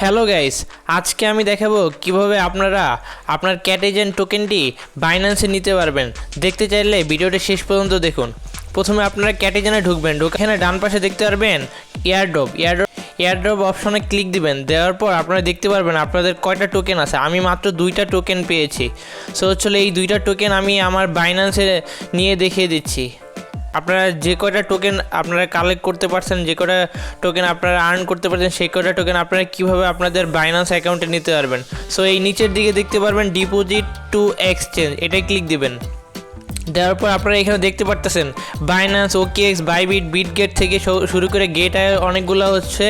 Hello guys, আজকে আমি দেখাবো কিভাবে আপনারা আপনার ক্যাটেজেন টোকেনটি বাইন্যান্সে নিতে পারবেন। দেখতে চাইলে ভিডিওটা শেষ পর্যন্ত দেখুন। প্রথমে আপনারা ক্যাটেজেনে ঢুকবেন, এখানে ডান পাশে দেখতে পারবেন এয়ারড্রপ অপশনে ক্লিক দিবেন। দেওয়ার পর আপনারা দেখতে পারবেন আপনাদের কয়টা টোকেন আছে। আমি মাত্র 2টা টোকেন পেয়েছি। সো হচ্ছে এই 2টা টোকেন আমি আমার বাইন্যান্সে নিয়ে দেখিয়ে দিচ্ছি। আপনারা যে কয়টা টোকেন আপনারা কালেক্ট করতে পারছেন, যে কয়টা টোকেন আপনারা আর্ন করতে পারছেন, সেই কয়টা টোকেন আপনারা কীভাবে আপনাদের বাইন্যান্স অ্যাকাউন্টে নিতে পারবেন। সো এই নিচের দিকে দেখতে পারবেন ডিপোজিট টু এক্সচেঞ্জ, এটাই ক্লিক দিবেন। দেওয়ার পর আপনারা এখানে দেখতে পারতেছেন বাইন্যান্স, ওকেএক্স, বাইবিট, বিটগেট থেকে শুরু করে গেটায় অনেকগুলো হচ্ছে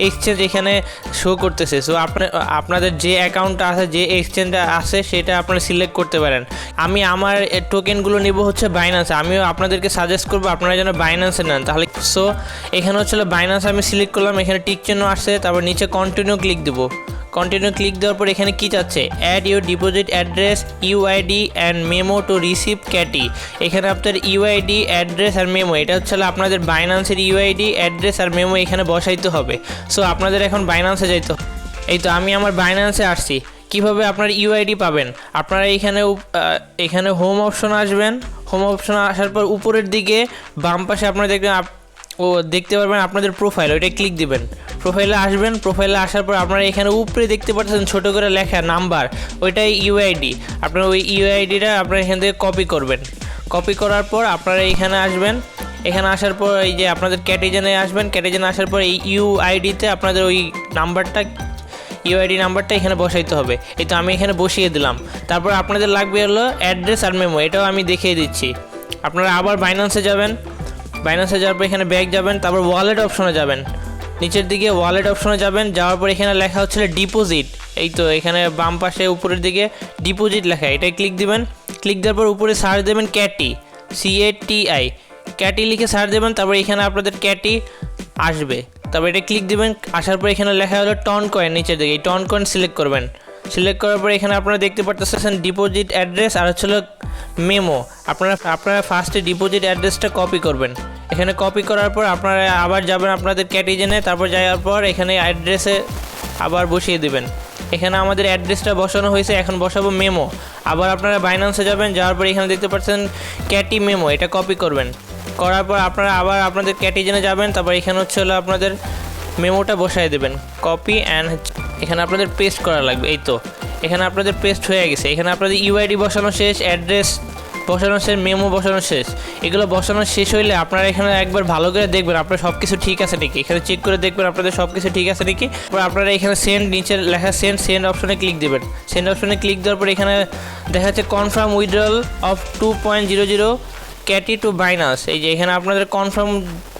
এক্সচেঞ্জ এখানে শো করতেছে। সো আপনাদের যে অ্যাকাউন্টটা আছে, যে এক্সচেঞ্জটা আছে, সেটা আপনারা সিলেক্ট করতে পারেন। আমি আমার টোকেনগুলো নেব হচ্ছে বাইন্যান্সে। আমিও আপনাদেরকে সাজেস্ট করবো আপনারা যেন বাইন্যান্সে নেন। তাহলে সো এখানে হচ্ছে বাইন্যান্স আমি সিলেক্ট করলাম, এখানে টিক চিহ্ন আসছে, তারপর নিচে কন্টিনিউ ক্লিক দেবো। কন্টিনিউ ক্লিক দেওয়ার পর এখানে কী চাচ্ছে, add your deposit address, UID and memo to receive CATI. এখানে আপনার ইউআইডি অ্যাড্রেস আর মেমো, এটা হচ্ছে আপনাদের বাইন্যান্সের ইউআইডি অ্যাড্রেস আর মেমো এখানে বসাইতে হবে। সো আপনাদের এখন বাইন্যান্সে যাইতে হবে। এই তো আমি আমার বাইন্যান্সে আসছি। কিভাবে আপনার ইউআইডি পাবেন, আপনারা এখানে হোম অপশন আসবেন। হোম অপশন আসার পর উপরের দিকে বাম পাশে আপনারা দেখতে পারবেন আপনাদের প্রোফাইল, ওইটাই ক্লিক দিবেন। প্রোফাইলে আসবেন। প্রোফাইলে আসার পর আপনারা এখানে উপরে দেখতে পাচ্ছেন ছোটো করে লেখা নাম্বার, ওইটাই ইউআইডি। আপনারা ওই ইউআইডিটা আপনারা এখান থেকে কপি করবেন। কপি করার পর আপনারা এখানে আসবেন। এখানে আসার পর এই যে আপনাদের ক্যাটেজেনে আসবেন। ক্যাটেজেনে আসার পর এই ইউআইডিতে আপনাদের ওই ইউআইডি নাম্বারটা এখানে বসাইতে হবে। এই তো আমি এখানে বসিয়ে দিলাম। তারপর আপনাদের লাগবে হলো অ্যাড্রেস আর মেমো, এটাও আমি দেখিয়ে দিচ্ছি। আপনারা আবার বাইন্যান্সে যাবেন। বাইন্যান্সে যাওয়ার পর এখানে ব্যাক যাবেন, তারপর ওয়ালেট অপশনে যাবেন। নিচের দিকে ওয়ালেট অপশনে যাবেন। যাওয়ার পর এখানে লেখা হচ্ছিল ডিপোজিট। এই তো এখানে বাম পাশে উপরের দিকে ডিপোজিট লেখা, এটাই ক্লিক দিবেন। ক্লিক দেওয়ার পর উপরে সার্চ দেবেন ক্যাটি, CATI, ক্যাটি লিখে সার্চ দেবেন। তারপর এখানে আপনাদের ক্যাটি আসবে। তারপর এটা ক্লিক দিবেন। আসার পর এখানে লেখা হলো টন কয়েন, নিচের দিকে এই টন কয়েন সিলেক্ট করবেন। সিলেক্ট করার পর এখানে আপনারা দেখতে পাচ্ছেন ডিপোজিট অ্যাড্রেস আর হচ্ছিল মেমো। আপনারা ফার্স্টে ডিপোজিট অ্যাড্রেসটা কপি করবেন। এখানে কপি করার পর আপনারা আবার যাবেন আপনাদের ক্যাটেজেনে। তারপর যাওয়ার পর এখানে অ্যাড্রেসে আবার বসিয়ে দেবেন। এখানে আমাদের অ্যাড্রেসটা বসানো হয়েছে, এখন বসাবো মেমো। আবার আপনারা বাইন্যান্সে যাবেন। যাওয়ার পর এখানে দেখতে পাচ্ছেন ক্যাটি মেমো, এটা কপি করবেন। করার পর আপনারা আবার আপনাদের ক্যাটেজেনে যাবেন। তারপর এখানে হচ্ছে আপনাদের মেমোটা বসায় দেবেন, কপি অ্যান্ড এখানে আপনাদের পেস্ট করা লাগবে। এই তো এখানে আপনাদের পেস্ট হয়ে গেছে। এখানে আপনাদের ইউআইডি বসানো শেষ, অ্যাড্রেস বসানো শেষ, মেমো বসানো শেষ। এগুলো বসানো শেষ হইলে আপনারা এখানে একবার ভালো করে দেখবেন আপনার সব কিছু ঠিক আছে নাকি। এখানে চেক করে দেখবেন আপনাদের সব কিছু ঠিক আছে নাকি। তারপর আপনারা এখানে সেন্ড, নিচের লেখা সেন্ড অপশনে ক্লিক দেবেন। সেন্ড অপশনে ক্লিক দেওয়ার পর এখানে দেখা যাচ্ছে confirm withdrawal of 2.00 CATI to Binance. এই যে এখানে আপনাদের কনফার্ম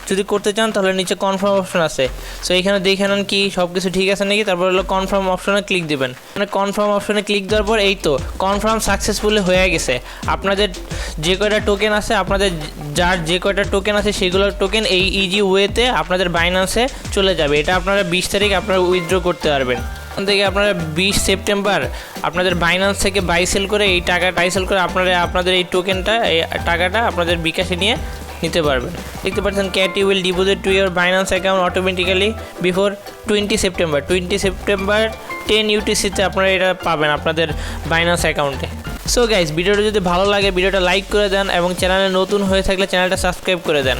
যদি করতে চান তাহলে নিচে কনফার্ম অপশন আছে। সো এখানে দেখে নেন কি সব কিছু ঠিক আছে নাকি। তারপর হলো কনফার্ম অপশনে ক্লিক দেবেন। মানে কনফার্ম অপশনে ক্লিক দেওয়ার পর এই তো কনফার্ম সাকসেসফুলি হয়ে গেছে। আপনাদের যে কয়টা টোকেন আছে, আপনাদের যার যে কয়টা টোকেন আছে সেগুলোর টোকেন এই ইজি ওয়েতে আপনাদের বাইন্যান্সে চলে যাবে। এটা আপনারা 20 তারিখ আপনারা উইথড্র করতে পারবেন। ওখান থেকে আপনারা 20 সেপ্টেম্বর আপনাদের বাইন্যান্স থেকে বাই সেল করে এই টাকা আপনাদের এই টোকেনটা, এই টাকাটা আপনাদের বিকাশে নিয়ে নিতে পারবেন। দেখতে পাচ্ছেন CATI will deposit to your Binance account automatically before 20 September 10 UTC-তে আপনারা এটা পাবেন আপনাদের বাইন্যান্স অ্যাকাউন্টে। সো গাইজ, ভিডিওটা যদি ভালো লাগে ভিডিওটা লাইক করে দেন এবং চ্যানেলে নতুন হয়ে থাকলে চ্যানেলটা সাবস্ক্রাইব করে দেন।